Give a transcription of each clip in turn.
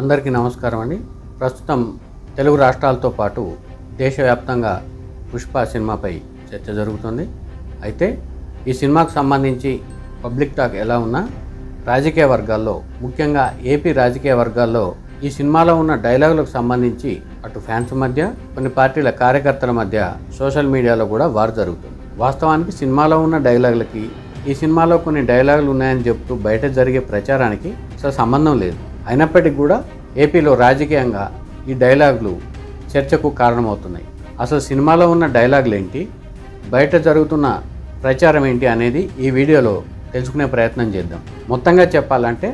అందరికీ నమస్కారం అండి. ప్రస్తుతం తెలుగు రాష్ట్రాలతో పాటు దేశవ్యాప్తంగా పుష్ప సినిమాపై చర్చ జరుగుతుంది. అయితే ఈ సినిమాకు సంబంధించి పబ్లిక్ టాక్ ఎలా ఉన్నా రాజకీయ వర్గాల్లో, ముఖ్యంగా ఏపీ రాజకీయ వర్గాల్లో ఈ సినిమాలో ఉన్న డైలాగులకు సంబంధించి అటు ఫ్యాన్స్ మధ్య, కొన్ని పార్టీల కార్యకర్తల మధ్య సోషల్ మీడియాలో కూడా వార్ జరుగుతుంది. వాస్తవానికి సినిమాలో ఉన్న డైలాగులకి ఈ సినిమాలో కొన్ని డైలాగులు ఉన్నాయని చెప్తూ బయట జరిగే ప్రచారానికి అసలు సంబంధం లేదు. అయినప్పటికీ కూడా ఏపీలో రాజకీయంగా ఈ డైలాగులు చర్చకు కారణమవుతున్నాయి. అసలు సినిమాలో ఉన్న డైలాగులు ఏంటి, బయట జరుగుతున్న ప్రచారం ఏంటి అనేది ఈ వీడియోలో తెలుసుకునే ప్రయత్నం చేద్దాం. మొత్తంగా చెప్పాలంటే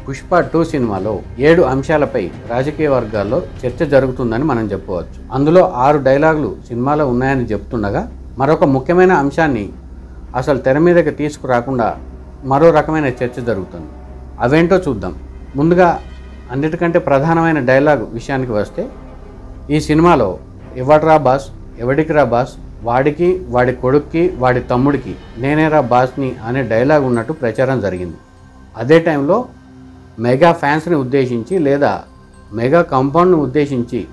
పుష్ప 2 సినిమాలో 7 అంశాలపై రాజకీయ వర్గాల్లో చర్చ జరుగుతుందని మనం చెప్పవచ్చు. అందులో 6 డైలాగులు సినిమాలో ఉన్నాయని చెప్తుండగా మరొక ముఖ్యమైన అంశాన్ని అసలు తెర మీదకి తీసుకురాకుండా మరో రకమైన చర్చ జరుగుతుంది. అవేంటో చూద్దాం. ముందుగా అన్నిటికంటే ప్రధానమైన డైలాగ్ విషయానికి వస్తే, ఈ సినిమాలో ఎవడ్రా బాస్, ఎవడికిరా బాస్, వాడికి, వాడి కొడుక్కి, వాడి తమ్ముడికి నేనేరా బాస్ని అనే డైలాగ్ ఉన్నట్టు ప్రచారం జరిగింది. అదే టైంలో మెగా ఫ్యాన్స్ని ఉద్దేశించి లేదా మెగా కాంపౌండ్ని ఉద్దేశించి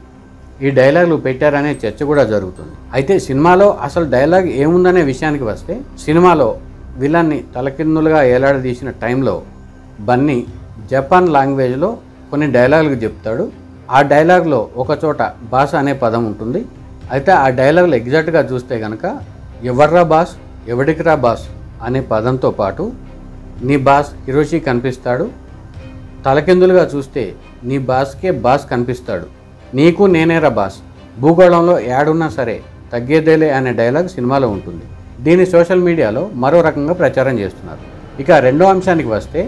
ఈ డైలాగులు పెట్టారనే చర్చ కూడా జరుగుతుంది. అయితే సినిమాలో అసలు డైలాగ్ ఏముందనే విషయానికి వస్తే, సినిమాలో విలన్ని తలకిందులుగా ఏలాడదీసిన టైంలో బన్నీ జపాన్ లాంగ్వేజ్లో కొన్ని డైలాగులు చెప్తాడు. ఆ డైలాగ్లో ఒకచోట బాస్ అనే పదం ఉంటుంది. అయితే ఆ డైలాగులు ఎగ్జాక్ట్గా చూస్తే కనుక ఎవర్రా బాస్, ఎవడికిరా బాస్ అనే పదంతో పాటు నీ బాస్ హిరోషి కనిపిస్తాడు. తలకిందులుగా చూస్తే నీ బాస్కే బాస్ కనిపిస్తాడు. నీకు నేనేరా బాస్, భూగోళంలో యాడున్నా సరే తగ్గేదేలే అనే డైలాగ్ సినిమాలో ఉంటుంది. దీన్ని సోషల్ మీడియాలో మరో రకంగా ప్రచారం చేస్తున్నారు. ఇక రెండో అంశానికి వస్తే,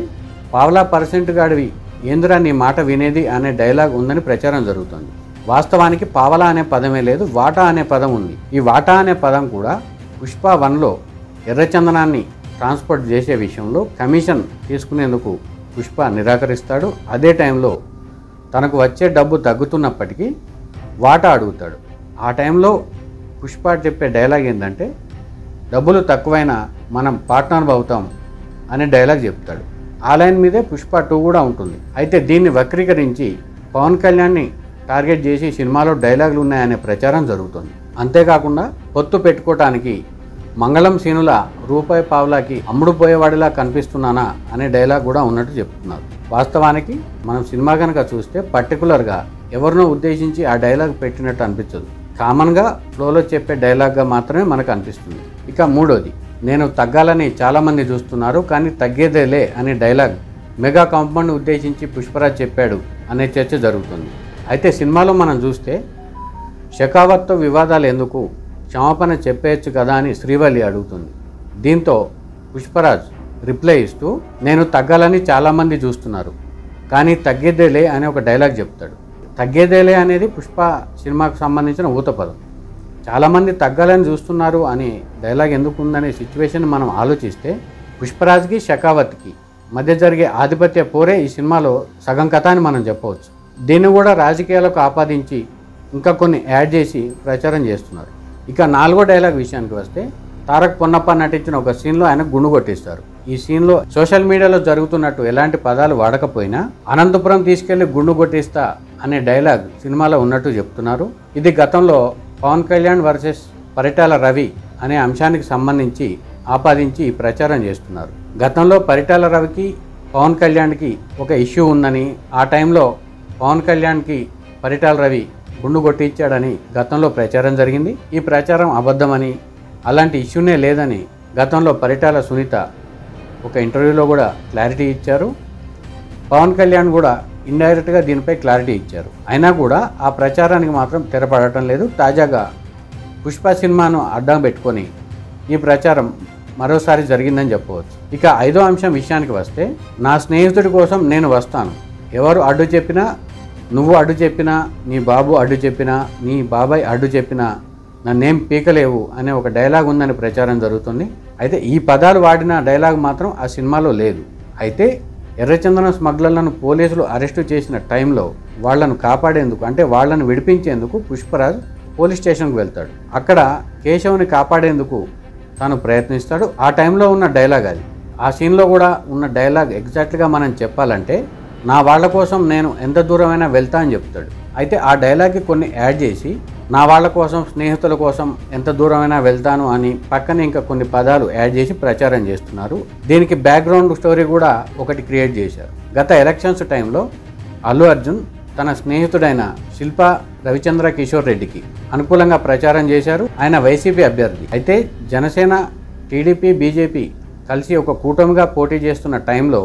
పావలా % గాడివి ఏందిరా నీ మాట వినేది అనే డైలాగ్ ఉందని ప్రచారం జరుగుతుంది. వాస్తవానికి పావలా అనే పదమే లేదు, వాటా అనే పదం ఉంది. ఈ వాటా అనే పదం కూడా పుష్ప 1లో ఎర్రచందనాన్ని ట్రాన్స్పోర్ట్ చేసే విషయంలో కమిషన్ తీసుకునేందుకు పుష్ప నిరాకరిస్తాడు. అదే టైంలో తనకు వచ్చే డబ్బు తగ్గుతున్నప్పటికీ వాటా అడుగుతాడు. ఆ టైంలో పుష్ప చెప్పే డైలాగ్ ఏంటంటే, డబ్బులు తక్కువైనా మనం పార్ట్నర్ అవుతాం అనే డైలాగ్ చెప్తాడు. ఆ లైన్ మీదే పుష్ప 2 కూడా ఉంటుంది. అయితే దీన్ని వక్రీకరించి పవన్ కళ్యాణ్ని టార్గెట్ చేసి సినిమాలో డైలాగులు ఉన్నాయనే ప్రచారం జరుగుతుంది. అంతేకాకుండా పొత్తు పెట్టుకోవటానికి మంగళం సీనుల రూపాయి పావలాకి అమ్ముడు పోయేవాడిలా కనిపిస్తున్నానా అనే డైలాగ్ కూడా ఉన్నట్టు చెప్తున్నారు. వాస్తవానికి మనం సినిమా కనుక చూస్తే పర్టికులర్గా ఎవరినో ఉద్దేశించి ఆ డైలాగ్ పెట్టినట్టు అనిపించదు. కామన్గా ఫ్లోలో చెప్పే డైలాగ్గా మాత్రమే మనకు అనిపిస్తుంది. ఇక మూడోది, నేను తగ్గాలని చాలామంది చూస్తున్నారు కానీ తగ్గేదేలే అనే డైలాగ్ మెగా కాంపౌండ్ని ఉద్దేశించి పుష్పరాజ్ చెప్పాడు అనే చర్చ జరుగుతుంది. అయితే సినిమాలో మనం చూస్తే షెకావత్తో వివాదాలు ఎందుకు, క్షమాపణ చెప్పేయచ్చు కదా అని శ్రీవల్లి అడుగుతుంది. దీంతో పుష్పరాజ్ రిప్లై ఇస్తూ, నేను తగ్గాలని చాలామంది చూస్తున్నారు కానీ తగ్గేదేలే అనే ఒక డైలాగ్ చెప్తాడు. తగ్గేదేలే అనేది పుష్ప సినిమాకు సంబంధించిన ఊతపదం. చాలామంది తగ్గాలని చూస్తున్నారు అనే డైలాగ్ ఎందుకు ఉందనే సిచ్యువేషన్ మనం ఆలోచిస్తే, పుష్పరాజ్కి షెకావత్కి మధ్య జరిగే ఆధిపత్య పోరే ఈ సినిమాలో సగం కథ అని మనం చెప్పవచ్చు. దీన్ని కూడా రాజకీయాలకు ఆపాదించి ఇంకా కొన్ని యాడ్ చేసి ప్రచారం చేస్తున్నారు. ఇక 4వ డైలాగ్ విషయానికి వస్తే, తారక్ పొన్నప్ప నటించిన ఒక సీన్లో ఆయన గుండు కొట్టిస్తారు. ఈ సీన్లో సోషల్ మీడియాలో జరుగుతున్నట్టు ఎలాంటి పదాలు వాడకపోయినా అనంతపురం తీసుకెళ్లి గుండు కొట్టిస్తా అనే డైలాగ్ సినిమాలో ఉన్నట్టు చెప్తున్నారు. ఇది గతంలో పవన్ కళ్యాణ్ వర్సెస్ పరిటాల రవి అనే అంశానికి సంబంధించి ఆపాదించి ప్రచారం చేస్తున్నారు. గతంలో పరిటాల రవికి పవన్ కళ్యాణ్కి ఒక ఇష్యూ ఉందని, ఆ టైంలో పవన్ కళ్యాణ్కి పరిటాల రవి గుండు కొట్టించాడని గతంలో ప్రచారం జరిగింది. ఈ ప్రచారం అబద్ధమని, అలాంటి ఇష్యూనే లేదని గతంలో పరిటాల సునీత ఒక ఇంటర్వ్యూలో కూడా క్లారిటీ ఇచ్చారు. పవన్ కళ్యాణ్ కూడా ఇండైరెక్ట్గా దీనిపై క్లారిటీ ఇచ్చారు. అయినా కూడా ఆ ప్రచారానికి మాత్రం తెరపడటం లేదు. తాజాగా పుష్ప సినిమాను అడ్డం పెట్టుకొని ఈ ప్రచారం మరోసారి జరిగిందని చెప్పవచ్చు. ఇక 5వ అంశం విషయానికి వస్తే, నా స్నేహితుడి కోసం నేను వస్తాను, ఎవరు అడ్డు చెప్పినా, నువ్వు అడ్డు చెప్పినా, నీ బాబు అడ్డు చెప్పినా, నీ బాబాయ్ అడ్డు చెప్పినా నన్నేం పీకలేవు అనే ఒక డైలాగ్ ఉందని ప్రచారం జరుగుతుంది. అయితే ఈ పదాలు వాడిన డైలాగ్ మాత్రం ఆ సినిమాలో లేదు. అయితే ఎర్రచందనం స్మగ్లర్లను పోలీసులు అరెస్టు చేసిన టైంలో వాళ్లను కాపాడేందుకు, అంటే వాళ్లను విడిపించేందుకు పుష్పరాజ్ పోలీస్ స్టేషన్కు వెళ్తాడు. అక్కడ కేశవ్ని కాపాడేందుకు తాను ప్రయత్నిస్తాడు. ఆ టైంలో ఉన్న డైలాగ్ అది. ఆ సీన్లో కూడా ఉన్న డైలాగ్ ఎగ్జాక్ట్గా మనం చెప్పాలంటే, నా వాళ్ళ కోసం నేను ఎంత దూరమైనా వెళ్తా అని చెప్తాడు. అయితే ఆ డైలాగ్కి కొన్ని యాడ్ చేసి నా వాళ్ళ కోసం, స్నేహితుల కోసం ఎంత దూరమైనా వెళ్తాను అని పక్కన ఇంకా కొన్ని పదాలు యాడ్ చేసి ప్రచారం చేస్తున్నారు. దీనికి బ్యాక్గ్రౌండ్ స్టోరీ కూడా ఒకటి క్రియేట్ చేశారు. గత ఎలక్షన్స్ టైంలో అల్లు అర్జున్ తన స్నేహితుడైన శిల్పా రవిచంద్ర కిషోర్ రెడ్డికి అనుకూలంగా ప్రచారం చేశారు. ఆయన వైసీపీ అభ్యర్థి. అయితే జనసేన, టీడీపీ, బీజేపీ కలిసి ఒక కూటమిగా పోటీ చేస్తున్న టైంలో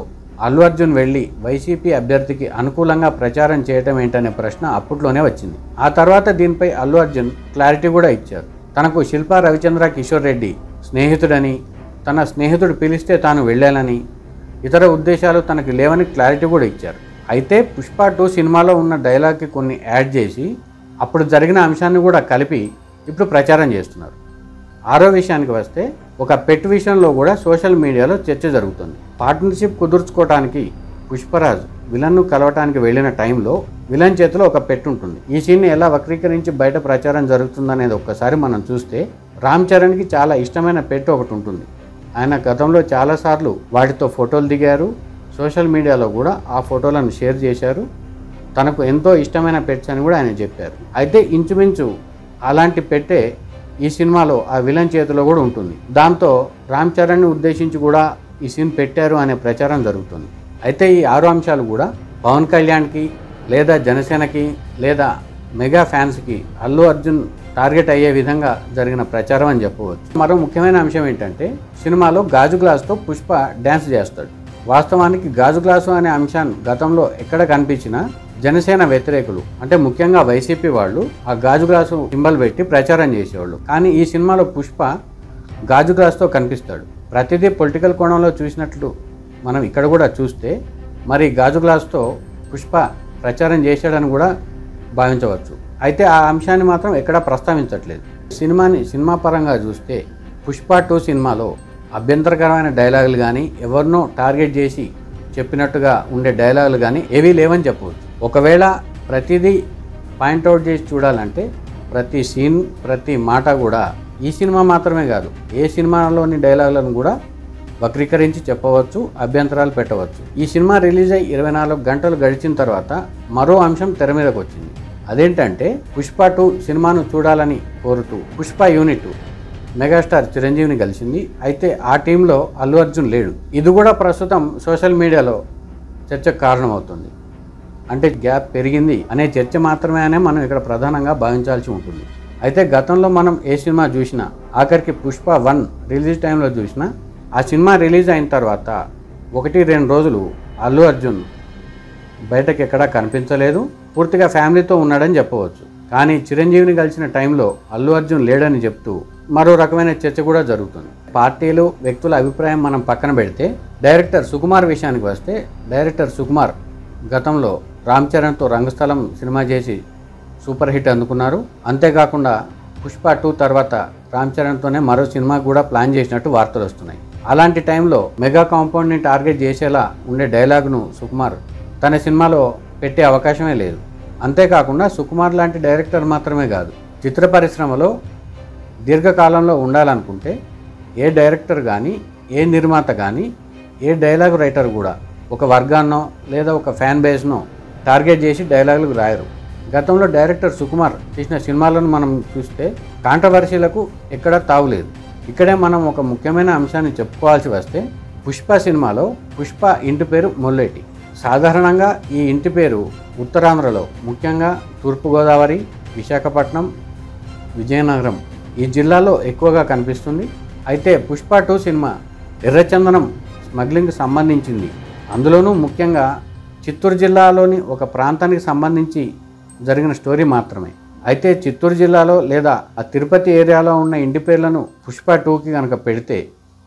అల్లు అర్జున్ వెళ్ళి వైసీపీ అభ్యర్థికి అనుకూలంగా ప్రచారం చేయటం ఏంటనే ప్రశ్న అప్పట్లోనే వచ్చింది. ఆ తర్వాత దీనిపై అల్లు అర్జున్ క్లారిటీ కూడా ఇచ్చారు. తనకు శిల్పా రవిచంద్ర కిషోర్ రెడ్డి స్నేహితుడని, తన స్నేహితుడు పిలిస్తే తాను వెళ్ళాలని, ఇతర ఉద్దేశాలు తనకు లేవని క్లారిటీ కూడా ఇచ్చారు. అయితే పుష్ప 2 సినిమాలో ఉన్న డైలాగ్కి కొన్ని యాడ్ చేసి అప్పుడు జరిగిన అంశాన్ని కూడా కలిపి ఇప్పుడు ప్రచారం చేస్తున్నారు. ఆరో విషయానికి వస్తే ఒక పెట్ విషయంలో కూడా సోషల్ మీడియాలో చర్చ జరుగుతుంది. పార్ట్నర్షిప్ కుదుర్చుకోవడానికి పుష్పరాజ్ విలన్ను కలవటానికి వెళ్ళిన టైంలో విలన్ చేతిలో ఒక పెట్ ఉంటుంది. ఈ సీన్ని ఎలా వక్రీకరించి బయట ప్రచారం జరుగుతుందనేది ఒక్కసారి మనం చూస్తే, రామ్ చరణ్కి చాలా ఇష్టమైన పెట్ ఒకటి ఉంటుంది. ఆయన గతంలో చాలాసార్లు వాటితో ఫోటోలు దిగారు. సోషల్ మీడియాలో కూడా ఆ ఫోటోలను షేర్ చేశారు. తనకు ఎంతో ఇష్టమైన పెట్స్ అని కూడా ఆయన చెప్పారు. అయితే ఇంచుమించు అలాంటి పెట్టే ఈ సినిమాలో ఆ విలన్ చేతిలో కూడా ఉంటుంది. దాంతో రామ్ చరణ్ని ఉద్దేశించి కూడా ఈ సీన్ పెట్టారు అనే ప్రచారం జరుగుతుంది. అయితే ఈ 6 అంశాలు కూడా పవన్ కళ్యాణ్కి లేదా జనసేనకి లేదా మెగా ఫ్యాన్స్కి అల్లు అర్జున్ టార్గెట్ అయ్యే విధంగా జరిగిన ప్రచారం అని చెప్పవచ్చు. మరో ముఖ్యమైన అంశం ఏంటంటే, సినిమాలో గాజు గ్లాస్తో పుష్ప డ్యాన్స్ చేస్తాడు. వాస్తవానికి గాజు గ్లాసు అనే అంశాన్ని గతంలో ఎక్కడ కనిపించినా జనసేన వ్యతిరేకులు, అంటే ముఖ్యంగా వైసీపీ వాళ్ళు, ఆ గాజు గ్లాసు సింబల్ పెట్టి ప్రచారం చేసేవాళ్ళు. కానీ ఈ సినిమాలో పుష్ప గాజు గ్లాస్తో కనిపిస్తాడు. ప్రతిదీ పొలిటికల్ కోణంలో చూసినట్లు మనం ఇక్కడ కూడా చూస్తే, మరి గాజు గ్లాస్తో పుష్ప ప్రచారం చేశాడని కూడా భావించవచ్చు. అయితే ఆ అంశాన్ని మాత్రం ఎక్కడా ప్రస్తావించట్లేదు. సినిమా పరంగా చూస్తే పుష్ప 2 సినిమాలో అభ్యంతరకరమైన డైలాగులు కానీ, ఎవరినో టార్గెట్ చేసి చెప్పినట్టుగా ఉండే డైలాగులు కానీ ఏవీ లేవని చెప్పవచ్చు. ఒకవేళ ప్రతిదీ పాయింట్అవుట్ చేసి చూడాలంటే ప్రతి సీన్, ప్రతి మాట కూడా ఈ సినిమా మాత్రమే కాదు, ఏ సినిమాలోని డైలాగులను కూడా వక్రీకరించి చెప్పవచ్చు, అభ్యంతరాలు పెట్టవచ్చు. ఈ సినిమా రిలీజ్ అయ్యి 24 గంటలు గడిచిన తర్వాత మరో అంశం తెర మీదకు వచ్చింది. అదేంటంటే, పుష్ప 2 సినిమాను చూడాలని కోరుతూ పుష్ప యూనిట్ మెగాస్టార్ చిరంజీవిని కలిసింది. అయితే ఆ టీంలో అల్లు అర్జున్ లేడు. ఇది కూడా ప్రస్తుతం సోషల్ మీడియాలో చర్చకు కారణమవుతుంది. అంటే గ్యాప్ పెరిగింది అనే చర్చ మాత్రమే అనే మనం ఇక్కడ ప్రధానంగా భావించాల్సి ఉంటుంది. అయితే గతంలో మనం ఏ సినిమా చూసినా, ఆఖరికి పుష్ప 1 రిలీజ్ టైంలో చూసినా, ఆ సినిమా రిలీజ్ అయిన తర్వాత 1-2 రోజులు అల్లు అర్జున్ బయటకు ఎక్కడా కనిపించలేదు. పూర్తిగా ఫ్యామిలీతో ఉన్నాడని చెప్పవచ్చు. కానీ చిరంజీవిని కలిసిన టైంలో అల్లు అర్జున్ లేడని చెప్తూ మరో రకమైన చర్చ కూడా జరుగుతుంది. పార్టీలు, వ్యక్తుల అభిప్రాయం మనం పక్కన పెడితే, డైరెక్టర్ సుకుమార్ విషయానికి వస్తే, డైరెక్టర్ సుకుమార్ గతంలో రామ్ చరణ్తో రంగస్థలం సినిమా చేసి సూపర్ హిట్ అందుకున్నారు. అంతేకాకుండా పుష్ప 2 తర్వాత రామ్ చరణ్తోనే మరో సినిమా కూడా ప్లాన్ చేసినట్టు వార్తలు వస్తున్నాయి. అలాంటి టైంలో మెగా కాంపౌండ్ని టార్గెట్ చేసేలా ఉండే డైలాగ్ను సుకుమార్ తన సినిమాలో పెట్టే అవకాశమే లేదు. అంతేకాకుండా సుకుమార్ లాంటి డైరెక్టర్ మాత్రమే కాదు, చిత్ర పరిశ్రమలో దీర్ఘకాలంలో ఉండాలనుకుంటే ఏ డైరెక్టర్ కానీ, ఏ నిర్మాత కానీ, ఏ డైలాగ్ రైటర్ కూడా ఒక వర్గాన్నో లేదా ఒక ఫ్యాన్ బేస్నో టార్గెట్ చేసి డైలాగులు రాయరు. గతంలో డైరెక్టర్ సుకుమార్ చేసిన సినిమాలను మనం చూస్తే కాంట్రవర్సీలకు ఎక్కడా తావులేదు. ఇక్కడే మనం ఒక ముఖ్యమైన అంశాన్ని చెప్పుకోవాల్సి వస్తే, పుష్ప సినిమాలో పుష్ప ఇంటి పేరు మొల్లేటి. సాధారణంగా ఈ ఇంటి పేరు ఉత్తరాంధ్రలో, ముఖ్యంగా తూర్పుగోదావరి, విశాఖపట్నం, విజయనగరం ఈ జిల్లాలో ఎక్కువగా కనిపిస్తుంది. అయితే పుష్ప 2 సినిమా ఎర్రచందనం స్మగ్లింగ్కి సంబంధించింది. అందులోనూ ముఖ్యంగా చిత్తూరు జిల్లాలోని ఒక ప్రాంతానికి సంబంధించి జరిగిన స్టోరీ మాత్రమే. అయితే చిత్తూరు జిల్లాలో లేదా ఆ తిరుపతి ఏరియాలో ఉన్న ఇంటి పేర్లను పుష్ప 2కి కనుక పెడితే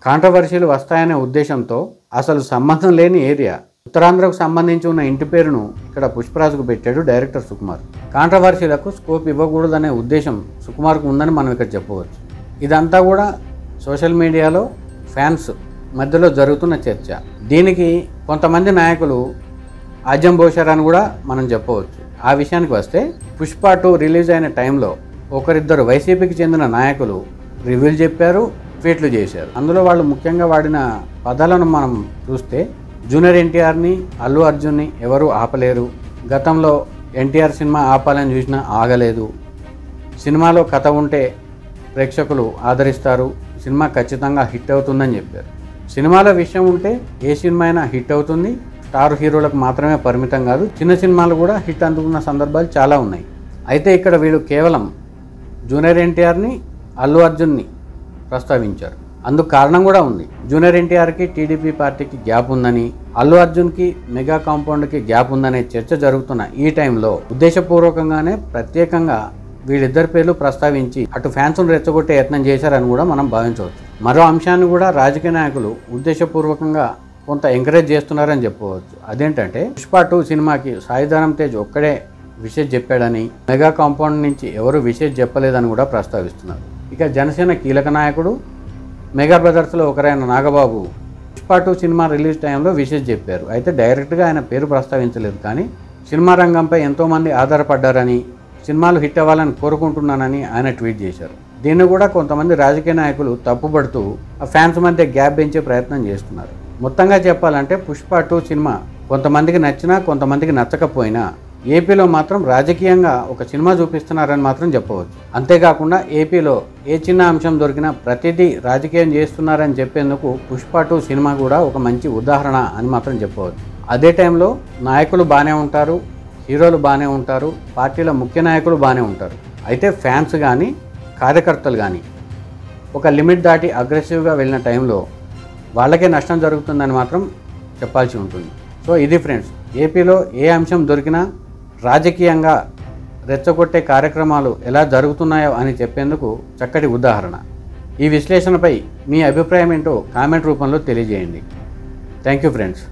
కాంట్రవర్సీలు వస్తాయనే ఉద్దేశంతో అసలు సంబంధం లేని ఏరియా ఉత్తరాంధ్రకు సంబంధించి ఉన్న ఇంటి పేరును ఇక్కడ పుష్పరాజుకు పెట్టాడు డైరెక్టర్ సుకుమార్. కాంట్రవర్సీలకు స్కోప్ ఇవ్వకూడదనే ఉద్దేశం సుకుమార్కు ఉందని మనం ఇక్కడ చెప్పవచ్చు. ఇదంతా కూడా సోషల్ మీడియాలో ఫ్యాన్స్ మధ్యలో జరుగుతున్న చర్చ. దీనికి కొంతమంది నాయకులు ఆజ్యం పోశారని కూడా మనం చెప్పవచ్చు. ఆ విషయానికి వస్తే, పుష్ప 2 రిలీజ్ అయిన టైంలో ఒకరిద్దరు వైసీపీకి చెందిన నాయకులు రివ్యూలు చెప్పారు, ట్వీట్లు చేశారు. అందులో వాళ్ళు ముఖ్యంగా వాడిన పదాలను మనం చూస్తే, జూనియర్ ఎన్టీఆర్ని, అల్లు అర్జున్ని ఎవరూ ఆపలేరు. గతంలో ఎన్టీఆర్ సినిమా ఆపాలని చూసినా ఆగలేదు. సినిమాలో కథ ఉంటే ప్రేక్షకులు ఆదరిస్తారు, సినిమా ఖచ్చితంగా హిట్ అవుతుందని చెప్పారు. సినిమాల విషయం ఉంటే ఏ సినిమా అయినా హిట్ అవుతుంది. స్టార్ హీరోలకు మాత్రమే పరిమితం కాదు, చిన్న సినిమాలు కూడా హిట్ అందుకున్న సందర్భాలు చాలా ఉన్నాయి. అయితే ఇక్కడ వీళ్ళు కేవలం జూనియర్ ఎన్టీఆర్ని, అల్లు అర్జున్ని ప్రస్తావించారు. అందుకు కారణం కూడా ఉంది. జూనియర్ ఎన్టీఆర్కి టీడీపీ పార్టీకి గ్యాప్ ఉందని, అల్లు అర్జున్కి మెగా కాంపౌండ్కి గ్యాప్ ఉందనే చర్చ జరుగుతున్న ఈ టైంలో ఉద్దేశపూర్వకంగానే ప్రత్యేకంగా వీళ్ళిద్దరి పేర్లు ప్రస్తావించి అటు ఫ్యాన్స్ను రెచ్చగొట్టే యత్నం చేశారని కూడా మనం భావించవచ్చు. మరో అంశాన్ని కూడా రాజకీయ నాయకులు ఉద్దేశపూర్వకంగా కొంత ఎంకరేజ్ చేస్తున్నారని చెప్పవచ్చు. అదేంటంటే పుష్ప 2 సినిమాకి సాయిధరం తేజ్ ఒక్కడే విషయం చెప్పాడని, మెగా కాంపౌండ్ నుంచి ఎవరు విషయం చెప్పలేదని కూడా ప్రస్తావిస్తున్నారు. ఇక జనసేన కీలక నాయకుడు మెగా బ్రదర్స్లో ఒకరైన నాగబాబు పుష్ప 2 సినిమా రిలీజ్ టైంలో విషయం చెప్పారు. అయితే డైరెక్ట్గా ఆయన పేరు ప్రస్తావించలేదు, కానీ సినిమా రంగంపై ఎంతోమంది ఆధారపడ్డారని, సినిమాలు హిట్ అవ్వాలని కోరుకుంటున్నానని ఆయన ట్వీట్ చేశారు. దీన్ని కూడా కొంతమంది రాజకీయ నాయకులు తప్పుపడుతూ ఆ ఫ్యాన్స్ మధ్య గ్యాప్ పెంచే ప్రయత్నం చేస్తున్నారు. మొత్తంగా చెప్పాలంటే పుష్ప 2 సినిమా కొంతమందికి నచ్చినా కొంతమందికి నచ్చకపోయినా ఏపీలో మాత్రం రాజకీయంగా ఒక సినిమా చూపిస్తున్నారని మాత్రం చెప్పవచ్చు. అంతేకాకుండా ఏపీలో ఏ చిన్న అంశం దొరికినా ప్రతిదీ రాజకీయం చేస్తున్నారని చెప్పేందుకు పుష్ప 2 సినిమా కూడా ఒక మంచి ఉదాహరణ అని మాత్రం చెప్పవచ్చు. అదే టైంలో నాయకులు బాగానే ఉంటారు, హీరోలు బాగానే ఉంటారు, పార్టీల ముఖ్య నాయకులు బాగానే ఉంటారు. అయితే ఫ్యాన్స్ కానీ కార్యకర్తలు కానీ ఒక లిమిట్ దాటి అగ్రెసివ్గా వెళ్ళిన టైంలో వాళ్ళకే నష్టం జరుగుతుందని మాత్రం చెప్పాల్సి ఉంటుంది. సో ఇది ఫ్రెండ్స్, ఏపీలో ఏ అంశం దొరికినా రాజకీయంగా రెచ్చగొట్టే కార్యక్రమాలు ఎలా జరుగుతున్నాయో అని చెప్పేందుకు చక్కటి ఉదాహరణ. ఈ విశ్లేషణపై మీ అభిప్రాయం ఏంటో కామెంట్ రూపంలో తెలియజేయండి. Thank you friends.